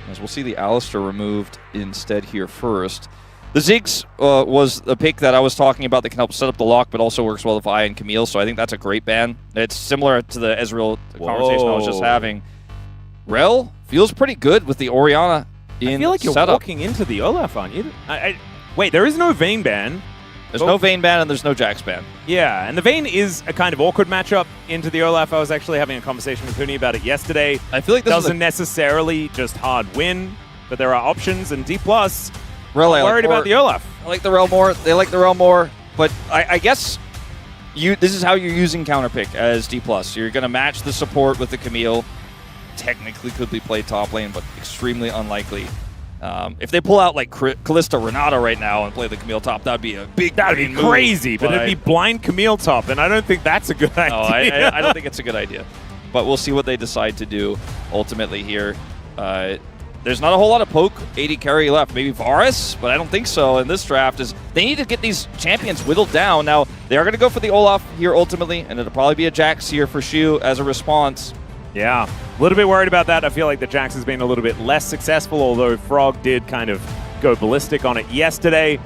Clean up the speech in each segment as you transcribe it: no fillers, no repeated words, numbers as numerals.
as we'll see the Alistair removed instead here first. The Ziggs was the pick that I was talking about that can help set up the lock, but also works well with Vi and Camille, so I think that's a great ban. It's similar to the Ezreal conversation I was just having. Rel feels pretty good with the Orianna in I feel like you're setup. walking into the Olaf, aren't you? Wait, there is no Vayne ban. There's no Vayne ban and there's no Jax ban. Yeah, and the Vayne is a kind of awkward matchup into the Olaf. I was actually having a conversation with Huni about it yesterday. I feel like this doesn't necessarily just hard win, but there are options, and DPLUS Rel, I'm worried about the Olaf. I like the Rel more. They like the Rel more, but I guess this is how you're using counterpick as D+. You're going to match the support with the Camille. Technically could be played top lane, but extremely unlikely. If they pull out like Kalista Renata right now and play the Camille top, that'd be a big That'd be crazy, but it'd be blind Camille top, and I don't think that's a good idea. No, I don't think it's a good idea. But we'll see what they decide to do ultimately here. There's not a whole lot of poke AD carry left. Maybe Varus, but I don't think so. In this draft, they need to get these champions whittled down. Now, they are going to go for the Olaf here ultimately, and it'll probably be a Jax here for Shu as a response. Yeah, a little bit worried about that. I feel like the Jax has been a little bit less successful, although Frog did kind of go ballistic on it yesterday.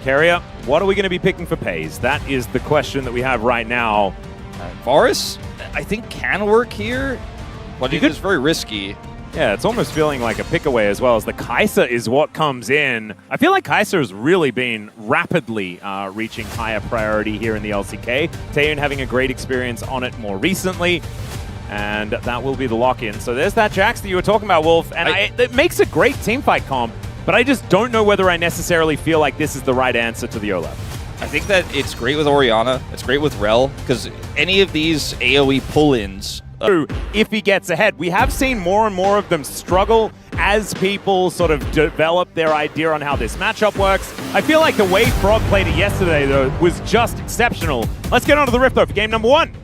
Carrier, what are we going to be picking for Pays? That is the question that we have right now. Varus, I think, can work here, but it is very risky. Yeah, it's almost feeling like a pick away as well, as the Kai'Sa is what comes in. I feel like Kai'Sa has really been rapidly reaching higher priority here in the LCK. T1 having a great experience on it more recently, and that will be the lock-in. So there's that Jax that you were talking about, Wolf, and it makes a great teamfight comp, but I just don't know whether I necessarily feel like this is the right answer to the Olaf. I think that it's great with Orianna, it's great with Rel, because any of these AoE pull-ins, if he gets ahead. We have seen more and more of them struggle as people sort of develop their idea on how this matchup works. I feel like the way Frog played it yesterday, though, was just exceptional. Let's get on to the Rift, though, for game number 1.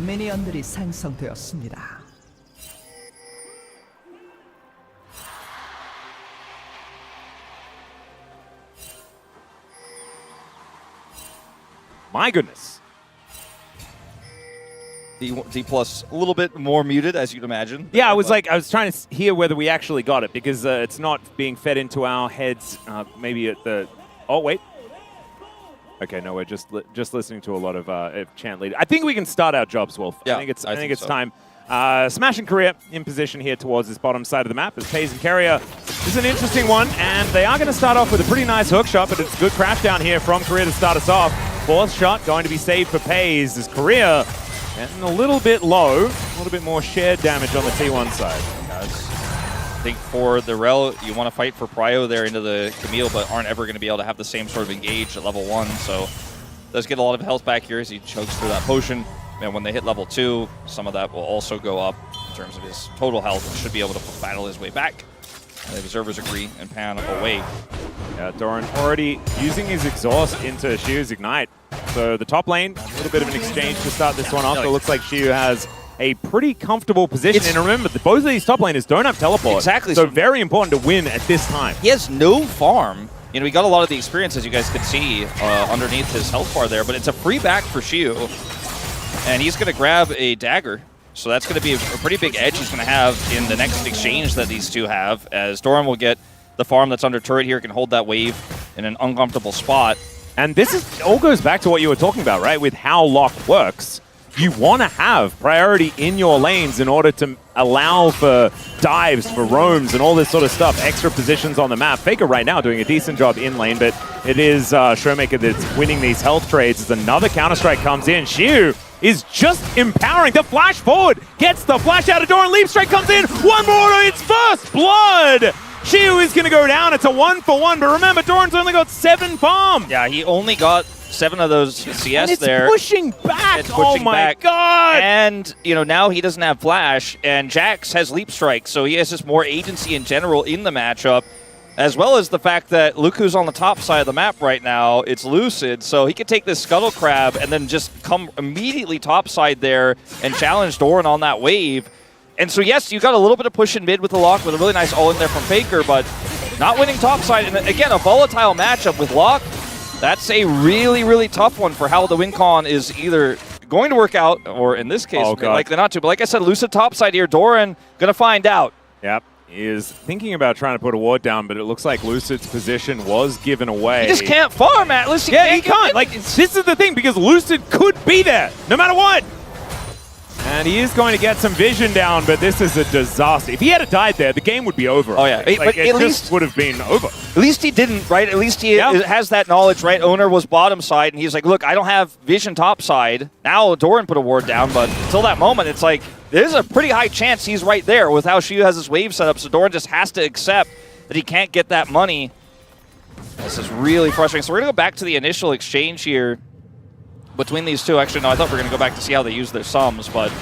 미니언들이 생성되었습니다. My goodness. D+ a little bit more muted, as you'd imagine. Yeah, I was trying to hear whether we actually got it, because it's not being fed into our heads. Maybe at the. Oh wait. Okay, no, we're just listening to a lot of chant leader. I think we can start our jobs, Wolf. Yeah, I think it's so. time. Smash and Korea in position here towards this bottom side of the map as Pays and Carrier. This is an interesting one, and they are going to start off with a pretty nice hook shot, but it's a good crash down here from Korea to start us off. Fourth shot going to be saved for Pays as Korea getting a little bit low, a little bit more shared damage on the T1 side. I think for the Rel, you want to fight for Prio there into the Camille, but aren't ever going to be able to have the same sort of engage at level 1, so does get a lot of health back here as he chokes through that potion. And when they hit level 2, some of that will also go up in terms of his total health and should be able to battle his way back. The observers agree and pan away. Yeah, Doran already using his exhaust into Shu's Ignite. So the top lane, a little bit of an exchange to start this one off. It looks like Shu has a pretty comfortable position. And remember, both of these top laners don't have teleport. Exactly. So very important to win at this time. He has no farm. You know, he got a lot of the experience, as you guys could see, underneath his health bar there, but it's a free back for Shu. And he's going to grab a dagger. So that's going to be a pretty big edge he's going to have in the next exchange that these two have, as Doran will get the farm that's under turret here, can hold that wave in an uncomfortable spot. And this all goes back to what you were talking about, right? With how lock works. You want to have priority in your lanes in order to allow for dives, for roams, and all this sort of stuff. Extra positions on the map. Faker right now doing a decent job in lane, but it is Showmaker that's winning these health trades as another Counter-Strike comes in. Shu is just empowering the flash forward. Gets the flash out of Doran. Leap Strike comes in. One more. It's first blood. Shu is going to go down. It's a 1-for-1, but remember, Doran's only got 7 farm. Yeah, he only got 7 of those CS and it's there. Pushing back. It's pushing oh my back. God. And, you know, now he doesn't have flash, and Jax has Leap Strike, so he has just more agency in general in the matchup, as well as the fact that look who's on the top side of the map right now. It's Lucid, so he could take this Scuttle Crab and then just come immediately topside there and challenge Doran on that wave. And so, yes, you got a little bit of push in mid with the lock with a really nice all-in there from Faker, but not winning topside. And again, a volatile matchup with lock. That's a really, really tough one for how the win con is either going to work out, or in this case, likely not to. But like I said, Lucid topside here. Doran going to find out. Yep. He is thinking about trying to put a ward down, but it looks like Lucid's position was given away. He just can't farm, Atlas. Yeah, he can't. Like, this is the thing, because Lucid could be there, no matter what. And he is going to get some vision down, but this is a disaster. If he had died there, the game would be over. Oh, yeah. Like, But it at just least would have been over. At least he didn't, right? At least he has that knowledge, right? Owner was bottom side, and he's like, look, I don't have vision top side. Now Doran put a ward down, but until that moment, it's like, there's a pretty high chance he's right there with how Shiu has his wave set up, so Doran just has to accept that he can't get that money. This is really frustrating. So we're going to go back to the initial exchange here between these two. Actually, no, I thought we were going to go back to see how they use their sums, but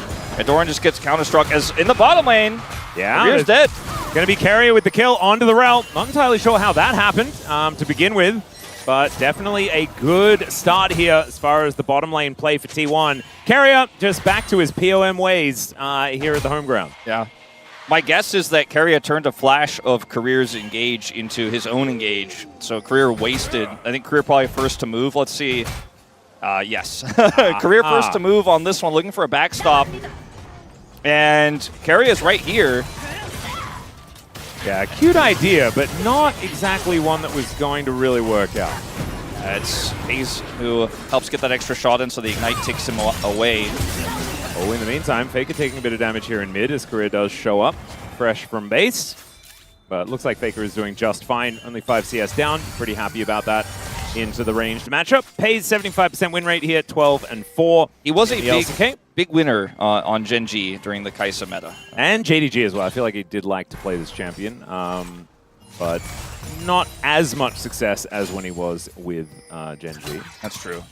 Doran just gets counter-struck as in the bottom lane. Yeah. Career's dead. Going to be Carrier with the kill onto the route. Not entirely sure how that happened to begin with, but definitely a good start here as far as the bottom lane play for T1. Carrier just back to his POM ways here at the home ground. Yeah. My guess is that Carrier turned a flash of Career's engage into his own engage. So Career wasted. I think Career probably first to move. Let's see. Yes. Career first to move on this one, looking for a backstop. And Carrier's right here. Yeah, cute idea, but not exactly one that was going to really work out. It's FaZe who helps get that extra shot in, so the Ignite takes him away. Oh, in the meantime, Faker taking a bit of damage here in mid as Career does show up, fresh from base. But looks like Faker is doing just fine. Only 5 CS down. Pretty happy about that. Into the ranged matchup. Pays 75% win rate here, 12-4. He was a LCK. big winner on Gen G during the Kai'Sa meta. And JDG as well. I feel like he did like to play this champion. But not as much success as when he was with Gen G. That's true.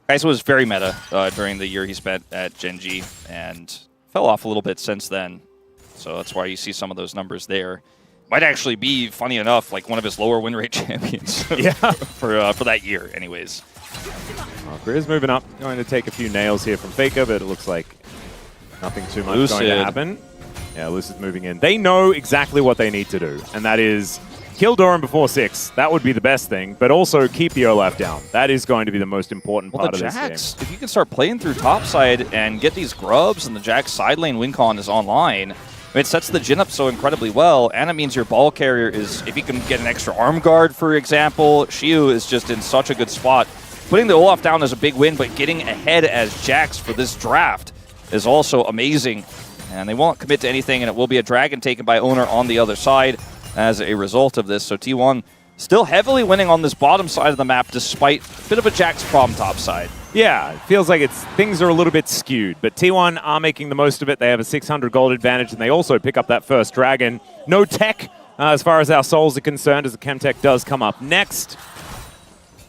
Kai'Sa was very meta during the year he spent at Gen G and fell off a little bit since then. So that's why you see some of those numbers there. Might actually be, funny enough, like one of his lower win rate champions. Yeah. for that year, anyways. Well, Career's moving up. Going to take a few nails here from Faker, but it looks like nothing too much going to happen. Yeah, Lucid's moving in. They know exactly what they need to do, and that is kill Doran before 6. That would be the best thing, but also keep the Olaf down. That is going to be the most important part of this game. If you can start playing through topside and get these grubs and the Jax side lane win con is online, it sets the Jhin up so incredibly well, and it means your ball carrier is, if you can get an extra arm guard, for example, Shiu is just in such a good spot. Putting the Olaf down is a big win, but getting ahead as Jax for this draft is also amazing. And they won't commit to anything, and it will be a dragon taken by Owner on the other side as a result of this. So T1 still heavily winning on this bottom side of the map, despite a bit of a Jax problem top side. Yeah, it feels like things are a little bit skewed, but T1 are making the most of it. They have a 600 gold advantage, and they also pick up that first dragon. No tech as far as our souls are concerned, as the Chemtech does come up next.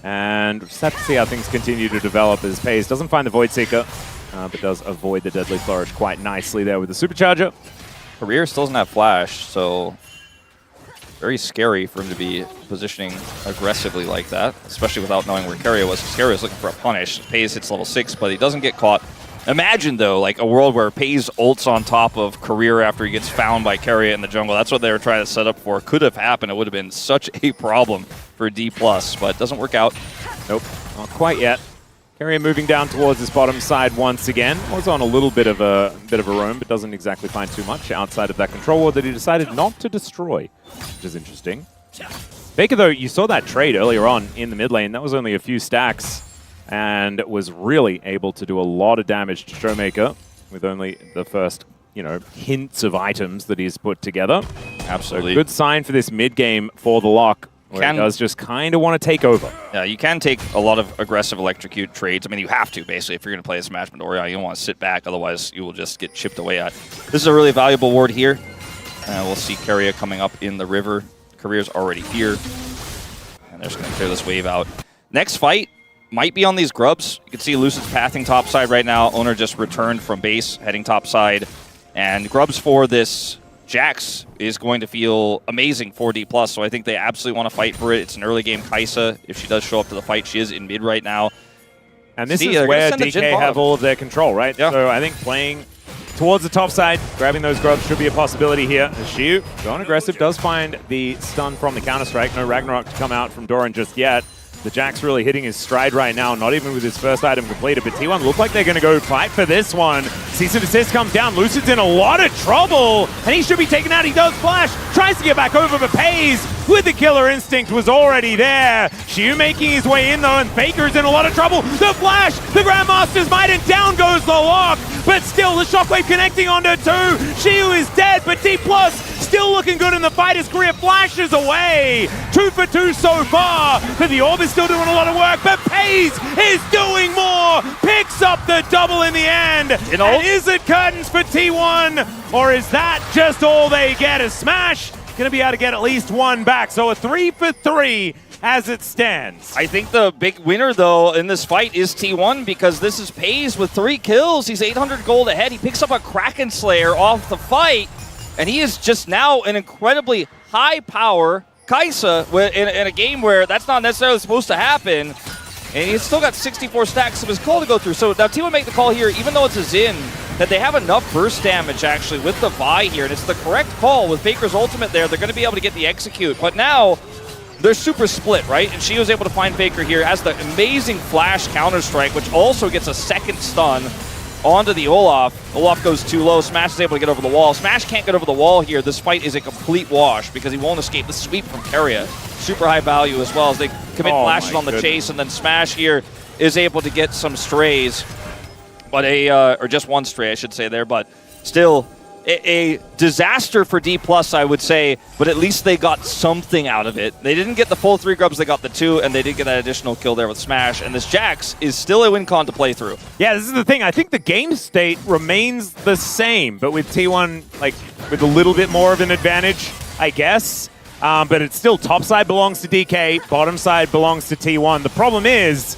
And we'll just have to see how things continue to develop as FaZe doesn't find the Void Seeker, but does avoid the Deadly Flourish quite nicely there with the Supercharger. Career still doesn't have Flash, so very scary for him to be positioning aggressively like that, especially without knowing where Carrier was. Carrier is looking for a punish. FaZe hits level 6, but he doesn't get caught. Imagine, though, like a world where FaZe ults on top of Career after he gets found by Carrier in the jungle. That's what they were trying to set up for. Could have happened. It would have been such a problem for DPLUS, but it doesn't work out. Nope, not quite yet. Carrier moving down towards his bottom side once again. Was on a little bit of a roam, but doesn't exactly find too much outside of that control ward that he decided not to destroy, which is interesting. Faker, though, you saw that trade earlier on in the mid lane. That was only a few stacks and was really able to do a lot of damage to Showmaker with only the first, hints of items that he's put together. Absolutely. So good sign for this mid game for the Lock. Where it does just kind of want to take over. Yeah, you can take a lot of aggressive electrocute trades. I mean, you have to, basically, if you're going to play a Smash Midoriya. You don't want to sit back, otherwise you will just get chipped away at. This is a really valuable ward here. We'll see Carrier coming up in the river. Career's already here. And they're just going to clear this wave out. Next fight might be on these grubs. You can see Lucid's pathing topside right now. Owner just returned from base, heading topside. And grubs for this Jax is going to feel amazing for DPLUS, so I think they absolutely want to fight for it. It's an early game Kai'Sa. If she does show up to the fight, she is in mid right now. And this is where DK have all of their control, right? Yeah. So I think playing towards the top side, grabbing those grubs should be a possibility here. Shiu, going aggressive, does find the stun from the Counter-Strike. No Ragnarok to come out from Doran just yet. The Jack's really hitting his stride right now, not even with his first item completed, but T1 look like they're going to go fight for this one. Cease and desist comes down, Lucid's in a lot of trouble, and he should be taken out. He does flash, tries to get back over, but pays with the killer instinct was already there. Xiu making his way in though, and Faker's in a lot of trouble. The flash, the Grandmaster's Might, and down goes the lock, but still the shockwave connecting onto two. Xiu is dead, but DPLUS still looking good in the fight as Korea flashes away. 2 for 2 so far, but the Orb is still doing a lot of work, but Pays is doing more, picks up the double in the end. And is it curtains for T1, or is that just all they get? As Smash gonna be able to get at least one back, so a 3 for 3 as it stands. I think the big winner, though, in this fight is T1 because this is Pays with 3 kills. He's 800 gold ahead. He picks up a Kraken Slayer off the fight, and he is just now an incredibly high-power Kai'Sa in a game where that's not necessarily supposed to happen. And he's still got 64 stacks of his call to go through. So now T1 make the call here, even though it's a Xin, that they have enough burst damage, actually, with the Vi here. And it's the correct call with Faker's ultimate there. They're going to be able to get the execute. But now they're super split, right? And she was able to find Faker here, has the amazing flash counter-strike, which also gets a second stun onto the Olaf. Olaf goes too low. Smash is able to get over the wall. Smash can't get over the wall here. This fight is a complete wash because he won't escape the sweep from Keria. Super high value as well as they commit flashes on the chase, and then Smash here is able to get some strays, but or just one stray, I should say there, but still a disaster for DPLUS, I would say, but at least they got something out of it. They didn't get the full 3 grubs, they got the 2, and they did get that additional kill there with Smash, and this Jax is still a win con to play through. Yeah, this is the thing. I think the game state remains the same, but with T1, like, with a little bit more of an advantage, I guess. But it's still top side belongs to DK, bottom side belongs to T1. The problem is,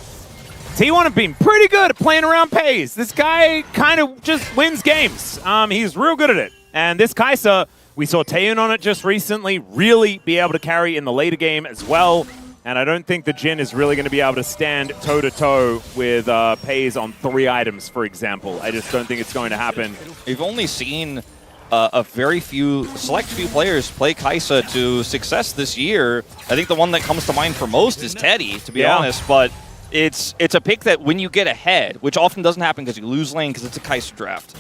T1 have been pretty good at playing around Pays. This guy kind of just wins games. He's real good at it. And this Kai'Sa, we saw Taeyeon on it just recently, really be able to carry in the later game as well. And I don't think the Jhin is really going to be able to stand toe-to-toe with Pays on 3 items, for example. I just don't think it's going to happen. We've only seen a very select few players play Kai'Sa to success this year. I think the one that comes to mind for most is Teddy, to be honest, but it's a pick that when you get ahead, which often doesn't happen because you lose lane because it's a Kai'Sa draft,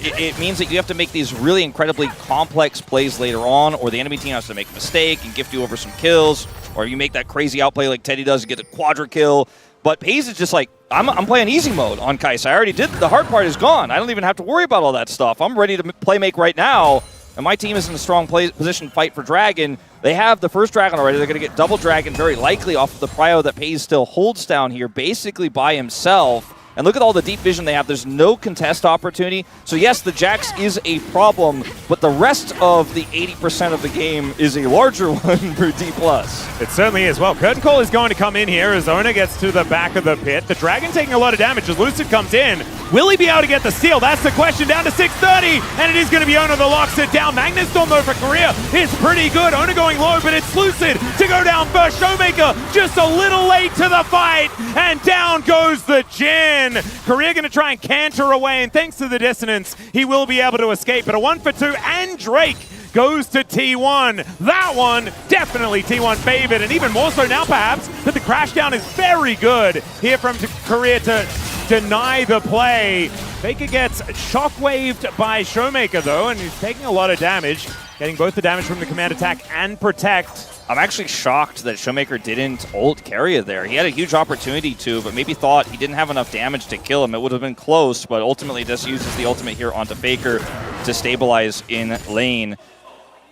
it means that you have to make these really incredibly complex plays later on, or the enemy team has to make a mistake and gift you over some kills, or you make that crazy outplay like Teddy does and get a quadra kill. But Pays is just like, I'm playing easy mode on Kai'Sa. I already did, the hard part is gone. I don't even have to worry about all that stuff. I'm ready to play make right now, and my team is in a strong position to fight for Dragon. They have the first Dragon already. They're going to get double Dragon very likely off of the prio that Pays still holds down here, basically by himself. And look at all the deep vision they have. There's no contest opportunity. So yes, the Jax is a problem, but the rest of the 80% of the game is a larger one for DPLUS. It certainly is. Well, Curtain Call is going to come in here as Ona gets to the back of the pit. The Dragon taking a lot of damage as Lucid comes in. Will he be able to get the steal? That's the question. Down to 630, and it is going to be Ona that locks it down. Magnus Storm, though, for Korea is pretty good. Ona going low, but it's Lucid to go down first. Showmaker just a little late to the fight, and down goes the Jhin. Korea going to try and canter away, and thanks to the dissonance, he will be able to escape. But a 1 for 2, and Drake goes to T1. That one, definitely T1 favored, and even more so now perhaps, that the crash down is very good here from Korea to deny the play. Faker gets shockwaved by Showmaker though, and he's taking a lot of damage, getting both the damage from the command attack and protect. I'm actually shocked that Showmaker didn't ult Keria there. He had a huge opportunity to, but maybe thought he didn't have enough damage to kill him. It would have been close, but ultimately just uses the ultimate here onto Faker to stabilize in lane.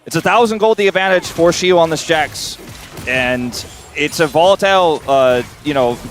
It's 1,000 gold the advantage for Xiu on this Jax, and it's a volatile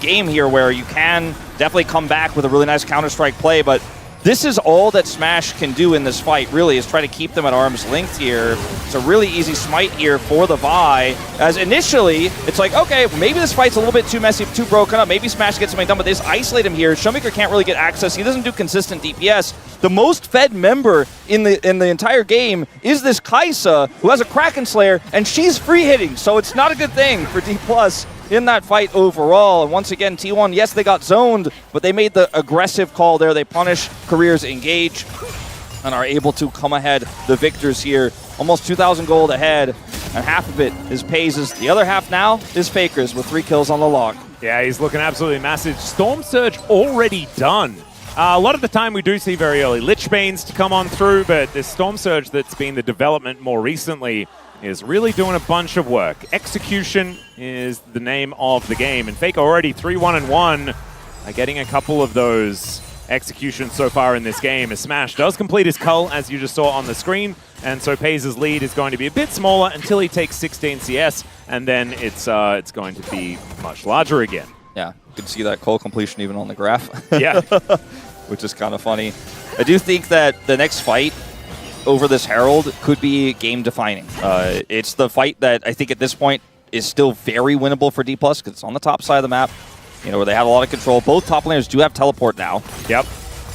game here where you can definitely come back with a really nice Counter-Strike play, but this is all that Smash can do in this fight, really, is try to keep them at arm's length here. It's a really easy smite here for the Vi, as initially, it's like, okay, maybe this fight's a little bit too messy, too broken up. Maybe Smash gets something done, but they just isolate him here. Showmaker can't really get access. He doesn't do consistent DPS. The most fed member in the entire game is this Kai'Sa, who has a Kraken Slayer, and she's free hitting, so it's not a good thing for DPLUS in that fight overall. And once again, T1, yes, they got zoned, but they made the aggressive call there. They punish Career's engage and are able to come ahead the victors here. Almost 2,000 gold ahead. and half of it is Paze's. The other half now is Faker's with 3 kills on the lock. Yeah, he's looking absolutely massive. Storm Surge already done. A lot of the time we do see very early Lich Banes to come on through, but this Storm Surge that's been the development more recently is really doing a bunch of work. Execution is the name of the game, and Faker already 3-1-1, getting a couple of those executions so far in this game. As Smash does complete his cull, as you just saw on the screen, and so Paze's lead is going to be a bit smaller until he takes 16 CS, and then it's going to be much larger again. Yeah, you can see that cull completion even on the graph. Yeah. Which is kind of funny. I do think that the next fight over this Herald could be game-defining. It's the fight that I think at this point is still very winnable for DPLUS because it's on the top side of the map, you know, where they have a lot of control. Both top laners do have teleport now. Yep.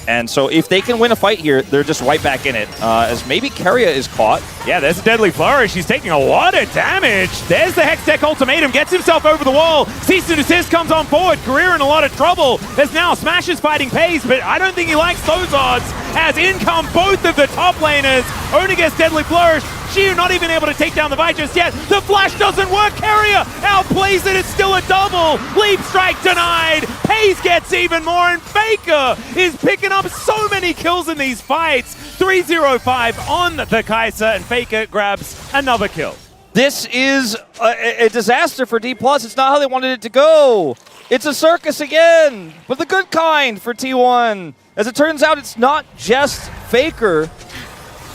And so if they can win a fight here, they're just right back in it. As maybe Keria is caught. Yeah, there's a deadly flourish. He's taking a lot of damage. There's the Hextech ultimatum. Gets himself over the wall. Cease and desist comes on forward. Career in a lot of trouble. There's now Smash is fighting Paze, but I don't think he likes those odds. As in come both of the top laners. Ona gets deadly flourish. Shiu not even able to take down the fight just yet. The flash doesn't work. Keria outplays it. It's still a double. Leap strike denied. Paze gets even more, and Faker is picking up so many kills in these fights. 3-0-5 on the Kai'Sa, and Faker grabs another kill. This is a disaster for DPLUS. It's not how they wanted it to go. It's a circus again, but the good kind for T1. As it turns out, it's not just Faker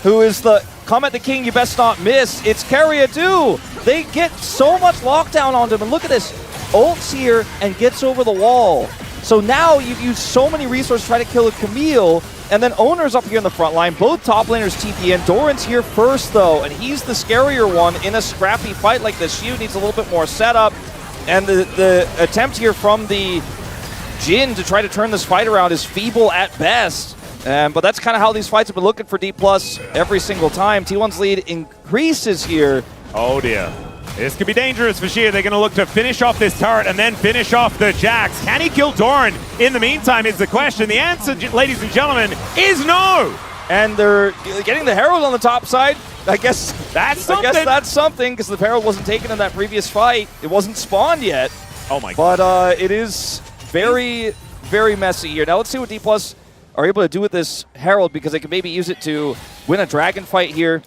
who is the come at the king, you best not miss. It's Keria too. They get so much lockdown on him, and look at this. Ults here and gets over the wall. So now you've used so many resources to try to kill a Camille, and then Owner's up here in the front line. Both top laners TP in. Doran's here first though, and he's the scarier one in a scrappy fight like this. Shiu needs a little bit more setup, and the attempt here from the Jhin to try to turn this fight around is feeble at best. But that's kind of how these fights have been looking for DPLUS every single time. T1's lead increases here. Oh dear. This could be dangerous for Shia. They're going to look to finish off this turret and then finish off the Jax. Can he kill Doran in the meantime is the question. The answer, ladies and gentlemen, is no. And they're getting the Herald on the top side. I guess that's something. I guess that's something, because the Herald wasn't taken in that previous fight. It wasn't spawned yet. Oh my god. But it is very, very messy here. Now let's see what DPLUS are able to do with this Herald, because they can maybe use it to win a dragon fight here.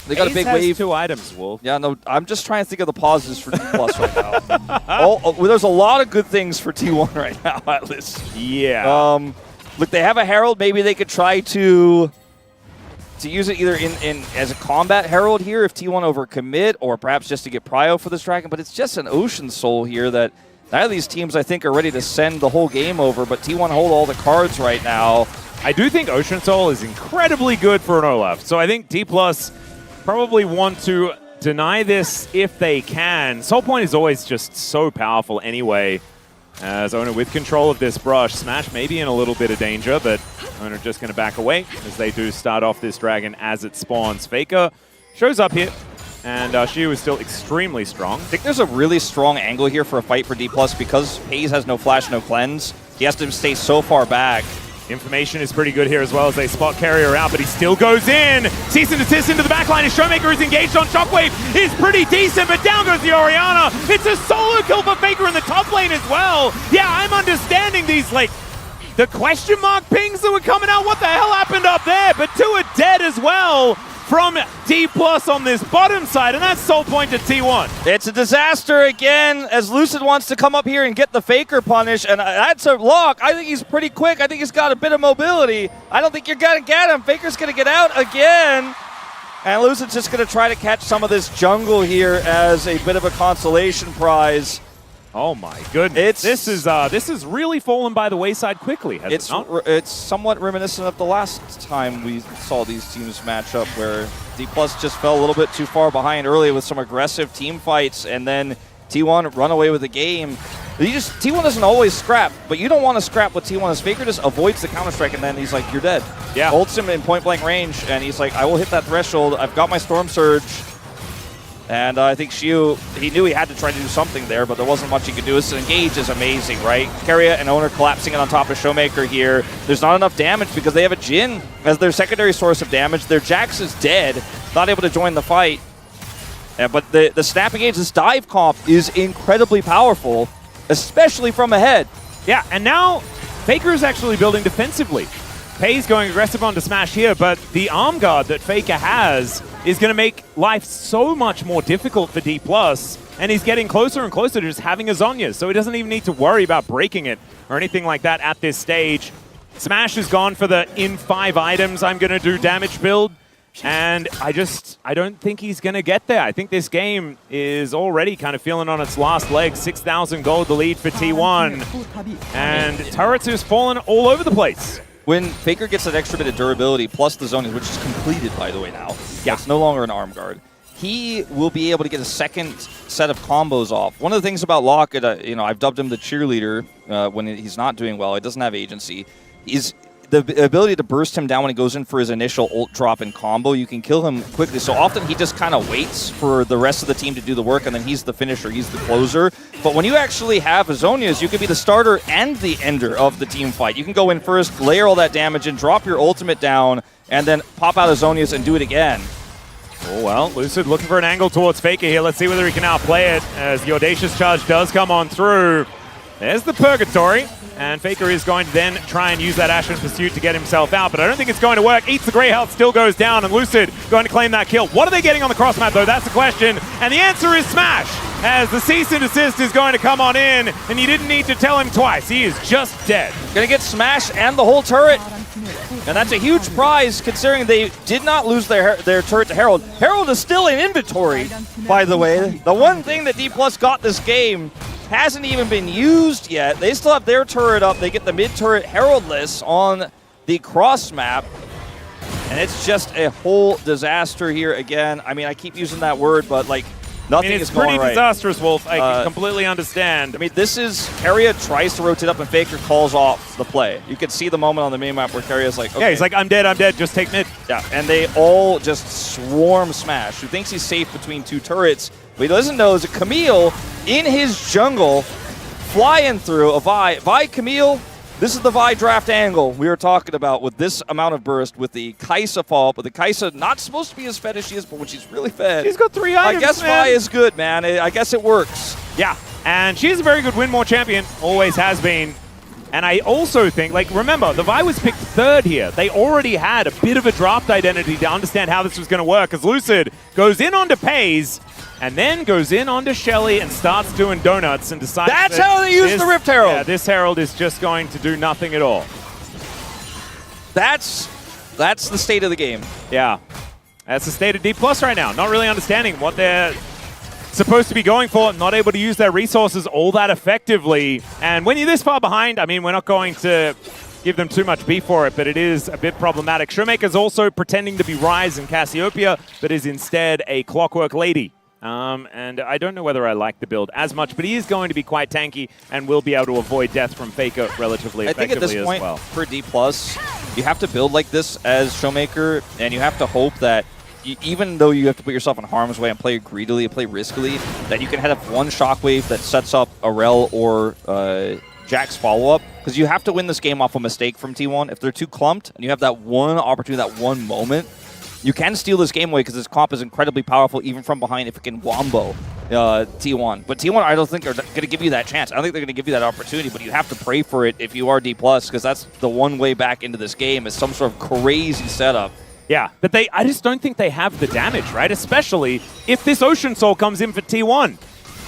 They got a big wave. 2 items, Wolf. Yeah, no, I'm just trying to think of the positives for DPLUS right now. There's a lot of good things for T1 right now, at least. Yeah. Look, they have a Herald. Maybe they could try to use it either in as a combat Herald here if T1 overcommit, or perhaps just to get prio for this dragon. But it's just an Ocean Soul here that neither of these teams, I think, are ready to send the whole game over. But T1 hold all the cards right now. I do think Ocean Soul is incredibly good for an Olaf. So I think DPLUS probably want to deny this if they can. Soul Point is always just so powerful anyway. As Owner with control of this brush. Smash may be in a little bit of danger, but Owner just going to back away as they do start off this dragon as it spawns. Faker shows up here, and Shiu is still extremely strong. I think there's a really strong angle here for a fight for DPLUS because Paze has no flash, no cleanse. He has to stay so far back. Information is pretty good here as well as they spot Carrier out, but he still goes in. Cease and desist into the backline as Showmaker is engaged on Shockwave. Is pretty decent, but down goes the Orianna. It's a solo kill for Faker in the top lane as well. Yeah, I'm understanding these, like, the question mark pings that were coming out. What the hell happened up there? But 2 are dead as well from DPLUS on this bottom side, and that's Soul Point to T1. It's a disaster again as Lucid wants to come up here and get the Faker punish, and that's a lock. I think he's pretty quick. I think he's got a bit of mobility. I don't think you're going to get him. Faker's going to get out again, and Lucid's just going to try to catch some of this jungle here as a bit of a consolation prize. Oh my goodness! This is really fallen by the wayside quickly, has it not? It's somewhat reminiscent of the last time we saw these teams match up, where DPLUS just fell a little bit too far behind early with some aggressive team fights, and then T1 run away with the game. T1 doesn't always scrap, but you don't want to scrap with T1 as Faker just avoids the counter-strike, and then he's like, you're dead. Yeah. Ults him in point-blank range, and he's like, I will hit that threshold. I've got my Storm Surge. And I think Shiu, he knew he had to try to do something there, but there wasn't much he could do. This engage is amazing, right? Keria and Owner collapsing it on top of Showmaker here. There's not enough damage because they have a Jhin as their secondary source of damage. Their Jax is dead, not able to join the fight. But the snapping age, this dive comp is incredibly powerful, especially from ahead. Yeah, and now Faker is actually building defensively. Pei's going aggressive onto Smash here, but the arm guard that Faker has is going to make life so much more difficult for DPLUS, and he's getting closer and closer to just having a Zhonya, so he doesn't even need to worry about breaking it or anything like that at this stage. Smash has gone for the in 5 items I'm going to do damage build, and I don't think he's going to get there. I think this game is already kind of feeling on its last leg. 6,000 gold the lead for T1, and turrets has fallen all over the place. When Faker gets that extra bit of durability, plus the zoning, which is completed, by the way, now. Yeah. It's no longer an arm guard. He will be able to get a second set of combos off. One of the things about Locke, I've dubbed him the cheerleader when he's not doing well. He doesn't have agency. Is the ability to burst him down when he goes in for his initial ult drop and combo. You can kill him quickly. So often he just kind of waits for the rest of the team to do the work, and then he's the finisher, he's the closer. But when you actually have Azonias, you can be the starter and the ender of the team fight. You can go in first, layer all that damage, and drop your ultimate down, and then pop out Azonias and do it again. Oh, well, Lucid looking for an angle towards Faker here. Let's see whether he can outplay it as the Audacious Charge does come on through. There's the Purgatory. And Faker is going to then try and use that Ashen Pursuit to get himself out, but I don't think it's going to work. Eats the Grey Health, still goes down, and Lucid going to claim that kill. What are they getting on the cross map, though? That's the question. And the answer is Smash, as the cease and desist is going to come on in, and you didn't need to tell him twice. He is just dead. Gonna get Smash and the whole turret. And that's a huge prize, considering they did not lose their turret to Herald. Herald is still in inventory, by the way. The one thing that DPLUS got this game hasn't even been used yet. They still have their turret up. They get the mid-turret Heraldless on the cross map. And it's just a whole disaster here again. I mean, I keep using that word, but like, nothing is going right. It's pretty disastrous, Wolf. I can completely understand. I mean, this is, Keria tries to rotate up and Faker calls off the play. You can see the moment on the mini-map where Keria's like, okay. Yeah, he's like, I'm dead, just take mid. Yeah, and they all just swarm Smash, who thinks he's safe between 2 turrets. What he doesn't know is a Camille in his jungle flying through a Vi. Vi Camille, this is the Vi draft angle we were talking about with this amount of burst, with the Kai'Sa fall, but the Kai'Sa not supposed to be as fed as she is, but when she's really fed. She's got 3 items, I guess man. Vi is good, man. I guess it works. Yeah, and she's a very good win more champion, always has been. And I also think, like, remember, the Vi was picked 3rd here. They already had a bit of a draft identity to understand how this was going to work, as Lucid goes in onto Pei's, and then goes in onto Shelly and starts doing donuts and decides that's how they use the Rift Herald. Yeah, this Herald is just going to do nothing at all. That's the state of the game. Yeah, that's the state of DPLUS right now. Not really understanding what they're supposed to be going for, not able to use their resources all that effectively. And when you're this far behind, I mean, we're not going to give them too much beef for it, but it is a bit problematic. Showmaker's also pretending to be Ryze and Cassiopeia, but is instead a Clockwork Lady. And I don't know whether I like the build as much, but he is going to be quite tanky and will be able to avoid death from Faker relatively effectively I think at this point, as well. for DPLUS, you have to build like this as Showmaker, and you have to hope that even though you have to put yourself in harm's way and play greedily, play riskily, that you can have one shockwave that sets up a Rel or Jack's follow-up, because you have to win this game off a mistake from T1. If they're too clumped and you have that one opportunity, that one moment, you can steal this game away because this comp is incredibly powerful even from behind if it can wombo T1. But T1, I don't think are going to give you that chance. I don't think they're going to give you that opportunity, but you have to pray for it if you are DPLUS, because that's the one way back into this game is some sort of crazy setup. Yeah, but I just don't think they have the damage, right? Especially if this Ocean Soul comes in for T1.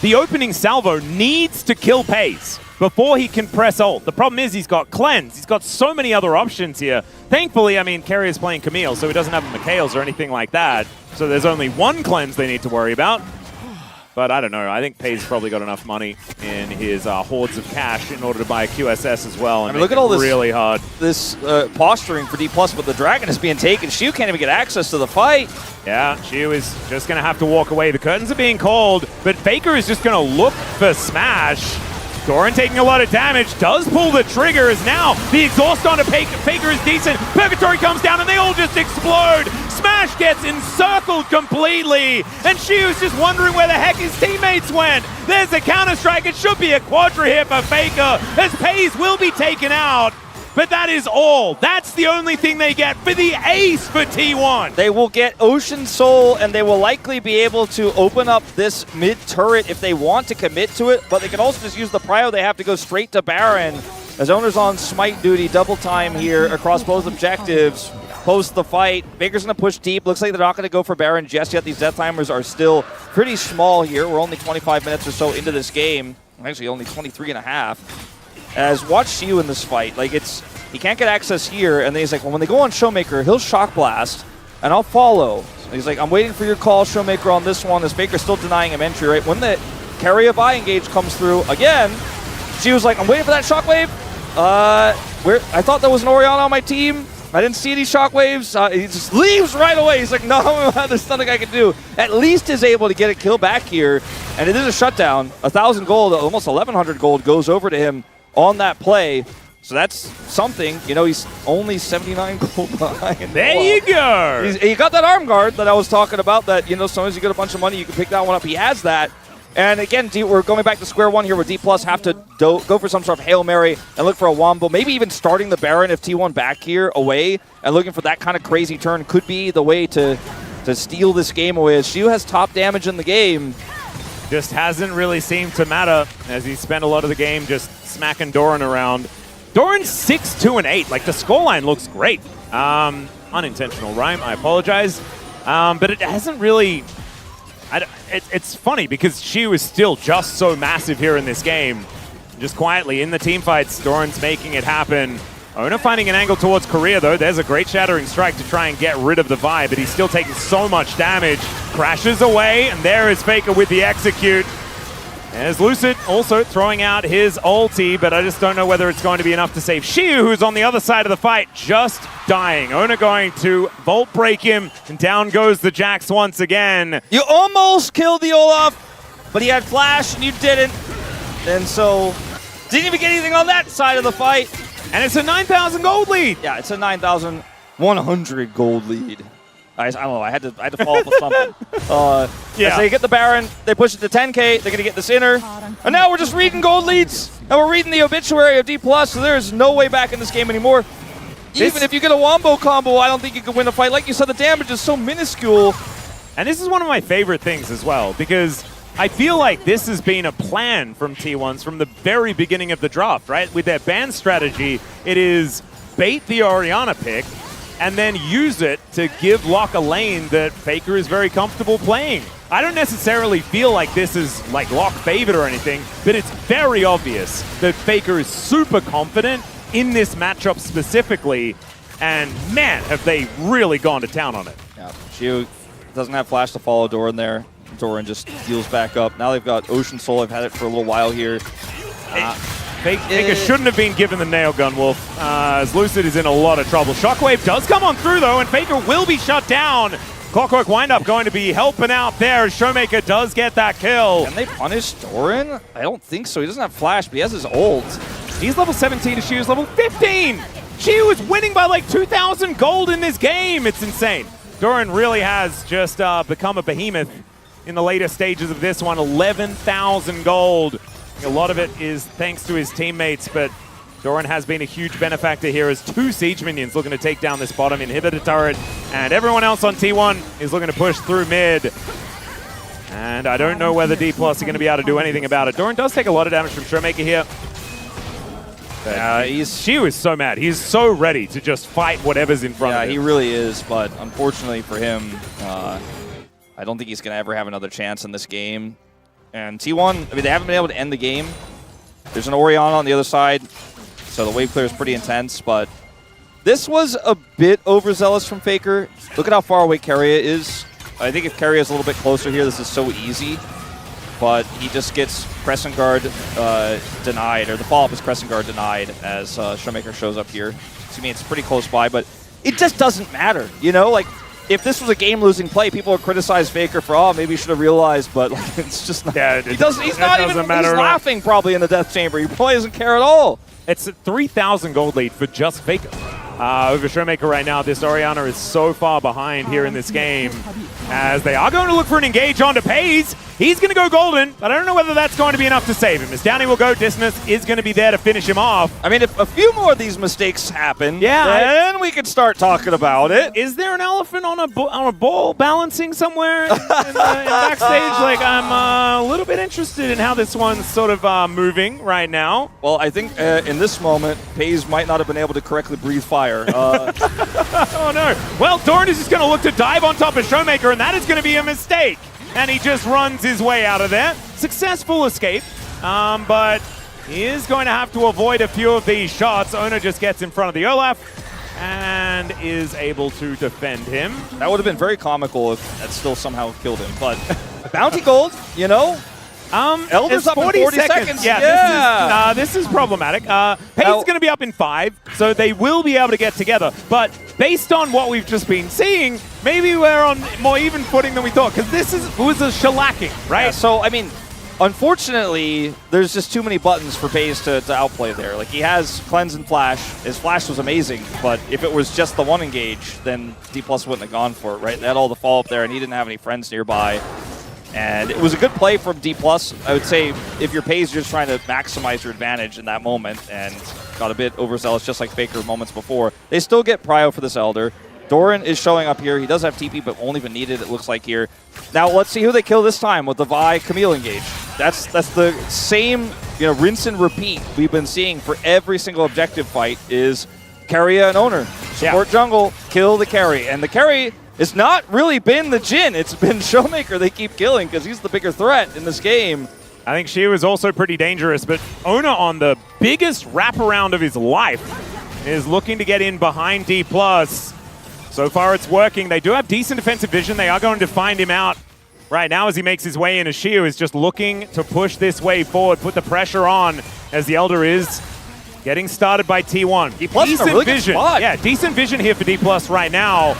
The opening salvo needs to kill Pei's before he can press ult. The problem is he's got Cleanse. He's got so many other options here. Thankfully, I mean, Keria's playing Camille, so he doesn't have Mikhail's or anything like that. So there's only one Cleanse they need to worry about. But I don't know. I think Pei's probably got enough money in his hordes of cash in order to buy a QSS as well. And I mean, look at all this really hard. This posturing for DPLUS, but the Dragon is being taken. Shu can't even get access to the fight. Yeah, Shu is just going to have to walk away. The curtains are being called, but Faker is just going to look for Smash. Doran taking a lot of damage, does pull the trigger, as now the exhaust onto Faker is decent. Purgatory comes down and they all just explode. Smash gets encircled completely, and Shu's just wondering where the heck his teammates went. There's a counter-strike. It should be a quadra here for Faker, as Pei's will be taken out. but that is all. That's the only thing they get for the ace for T1. They will get Ocean Soul, and they will likely be able to open up this mid turret if they want to commit to it, but they can also just use the prio. They have to go straight to Baron, as Owner's on smite duty, double time here across both objectives. Post the fight, Faker's going to push deep. Looks like they're not going to go for Baron just yet. These death timers are still pretty small here. We're only 25 minutes or so into this game. Actually, only 23 and a half. As watch Shiu in this fight. Like, he can't get access here, and then he's like, well, when they go on Showmaker, he'll Shock Blast, and I'll follow. So he's like, I'm waiting for your call, Showmaker, on this one. As Faker's still denying him entry, right? When the carry a buy engage comes through, again, she was like, I'm waiting for that Shockwave. I thought there was an Orianna on my team. I didn't see any shockwaves. He just leaves right away. He's like, no, there's nothing I can do. At least is able to get a kill back here. And it is a shutdown. 1,000 gold, almost 1,100 gold goes over to him on that play. So that's something. You know, he's only 79 gold behind. There you go. He got that arm guard that I was talking about that, you know, sometimes you get a bunch of money, you can pick that one up. He has that. And again, we're going back to square one here where DPLUS have to go for some sort of Hail Mary and look for a Wombo. Maybe even starting the Baron if T1 back here away and looking for that kind of crazy turn could be the way to steal this game away. As Shiu has top damage in the game. Just hasn't really seemed to matter as he spent a lot of the game just smacking Doran around. Doran's 6-2-8. Like, the scoreline looks great. Unintentional rhyme, I apologize. But it hasn't really... It's funny because Shiu is still just so massive here in this game. Just quietly in the team fights, Doran's making it happen. Owner finding an angle towards Korea though. There's a great Shattering Strike to try and get rid of the vibe, but he's still taking so much damage. Crashes away, and there is Faker with the execute. As Lucid also throwing out his ulti, but I just don't know whether it's going to be enough to save Shiu, who's on the other side of the fight, just dying. Owner going to Volt break him, and down goes the Jax once again. You almost killed the Olaf, but he had flash and you didn't. And so, didn't even get anything on that side of the fight. And it's a 9,000 gold lead. Yeah, it's a 9,100 gold lead. I don't know, I had to follow up with something. Yeah. As they get the Baron, they push it to 10K, they're going to get this inner. And now we're just reading gold leads, and we're reading the obituary of DPLUS, so there's no way back in this game anymore. Even if you get a Wombo combo, I don't think you can win a fight. Like you said, the damage is so minuscule. And this is one of my favorite things as well, because I feel like this has been a plan from T1s from the very beginning of the draft, right? With their ban strategy, it is bait the Orianna pick, and then use it to give Locke a lane that Faker is very comfortable playing. I don't necessarily feel like this is like Locke favored or anything, but it's very obvious that Faker is super confident in this matchup specifically, and man, have they really gone to town on it. Yeah, Shiu doesn't have flash to follow Doran there. Doran just heals back up. Now they've got Ocean Soul. I've had it for a little while here. Faker shouldn't have been given the nail gun, Wolf, as Lucid is in a lot of trouble. Shockwave does come on through, though, and Faker will be shut down. Clockwork Windup going to be helping out there. Showmaker does get that kill. Can they punish Doran? I don't think so. He doesn't have flash, but he has his ult. He's level 17 to Shiu's level 15. Shiu is winning by like 2,000 gold in this game. It's insane. Doran really has just become a behemoth in the later stages of this one. 11,000 gold. A lot of it is thanks to his teammates, but Doran has been a huge benefactor here as 2 Siege minions looking to take down this bottom inhibitor turret, and everyone else on T1 is looking to push through mid. And I don't know whether DPLUS are going to be able to do anything about it. Doran does take a lot of damage from Showmaker here. Shiu is so mad. He's so ready to just fight whatever's in front of him. Yeah, he really is, but unfortunately for him, I don't think he's going to ever have another chance in this game. And T1, I mean, they haven't been able to end the game. There's an Orianna on the other side, so the wave clear is pretty intense, but this was a bit overzealous from Faker. Look at how far away Keria is. I think if Keria is a little bit closer here, this is so easy, but he just gets Crescent Guard denied, or the follow-up is Crescent Guard denied as Showmaker shows up here. So, I mean, it's pretty close by, but it just doesn't matter, you know? Like, if this was a game-losing play, people would criticize Faker for, oh, maybe he should have realized, but like, it's just not. Yeah, he's not even. He's laughing probably in the death chamber. He probably doesn't care at all. It's a 3,000 gold lead for just Faker. Over Showmaker right now, this Orianna is so far behind here in this game, as they are going to look for an engage onto Pays. He's going to go golden, but I don't know whether that's going to be enough to save him. As Downey will go, Disnus is going to be there to finish him off. I mean, if a few more of these mistakes happen, Yeah, then we can start talking about it. Is there an elephant on a ball balancing somewhere in backstage? Like, I'm a little bit interested in how this one's sort of moving right now. Well, I think in this moment, Pays might not have been able to correctly breathe fire. Oh no. Well, Doran is just going to look to dive on top of Showmaker, and that is going to be a mistake. And he just runs his way out of there. Successful escape, but he is going to have to avoid a few of these shots. Ona just gets in front of the Olaf and is able to defend him. That would have been very comical if that still somehow killed him. But bounty gold, you know? Elder's up in 40 seconds. Yeah. This is problematic. Pays is going to be up in 5, so they will be able to get together. But based on what we've just been seeing, maybe we're on more even footing than we thought, because this was a shellacking, right? Yeah, so, I mean, unfortunately, there's just too many buttons for Pays to outplay there. Like, he has Cleanse and Flash. His Flash was amazing, but if it was just the one engage, then DPLUS wouldn't have gone for it, right? They had all the follow-up there, and he didn't have any friends nearby. And it was a good play from DPLUS. I would say if you're Pays, you're just trying to maximize your advantage in that moment, and got a bit overzealous, just like Faker moments before. They still get prio for this Elder. Doran is showing up here. He does have TP, but won't even need it, it looks like here. Now let's see who they kill this time with the Vi Camille engage. That's the same, rinse and repeat we've been seeing for every single objective fight is carry an owner. Support jungle, kill the carry. And the carry it's not really been the Jhin. It's been Showmaker they keep killing because he's the bigger threat in this game. I think she was also pretty dangerous, but Ona on the biggest wraparound of his life is looking to get in behind DPLUS. So far it's working. They do have decent defensive vision. They are going to find him out right now as he makes his way in. Ashiu is just looking to push this wave forward, put the pressure on as the Elder is getting started by T1. DPLUS decent in a really vision. Good spot. Yeah, decent vision here for DPLUS right now.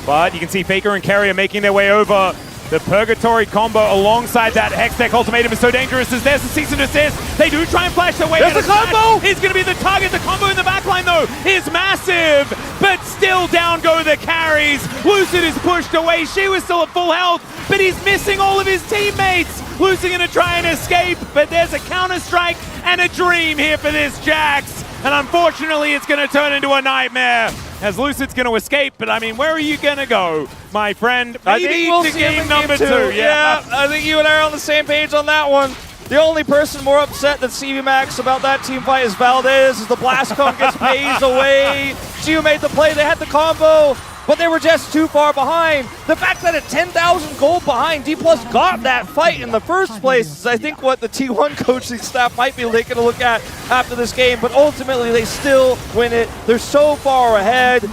But you can see Faker and Carrier making their way over. The Purgatory combo alongside that Hextech ultimatum is so dangerous as there's the cease and desist. They do try and flash their way in. There's the combo! He's going to be the target. The combo in the backline, though, is massive. But still down go the carries. Lucid is pushed away. She was still at full health, but he's missing all of his teammates. Lucid going to try and escape, but there's a counter-strike and a dream here for this Jax. And unfortunately, it's going to turn into a nightmare as Lucid's going to escape. But I mean, where are you going to go, my friend? Maybe to game number 2. Yeah, I think you and I are on the same page on that one. The only person more upset than CV Max about that team fight is Valdez as the blast cone gets Pays away. Xiu made the play, they had the combo, but they were just too far behind. The fact that at 10,000 gold behind, DPLUS got that fight in the first place is I think what the T1 coaching staff might be taking a look at after this game, but ultimately they still win it. They're so far ahead.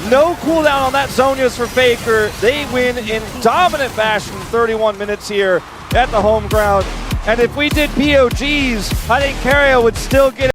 No cooldown on that Zhonya's for Faker. They win in dominant fashion 31 minutes here at the home ground. And if we did POGs, I think Carrier would still get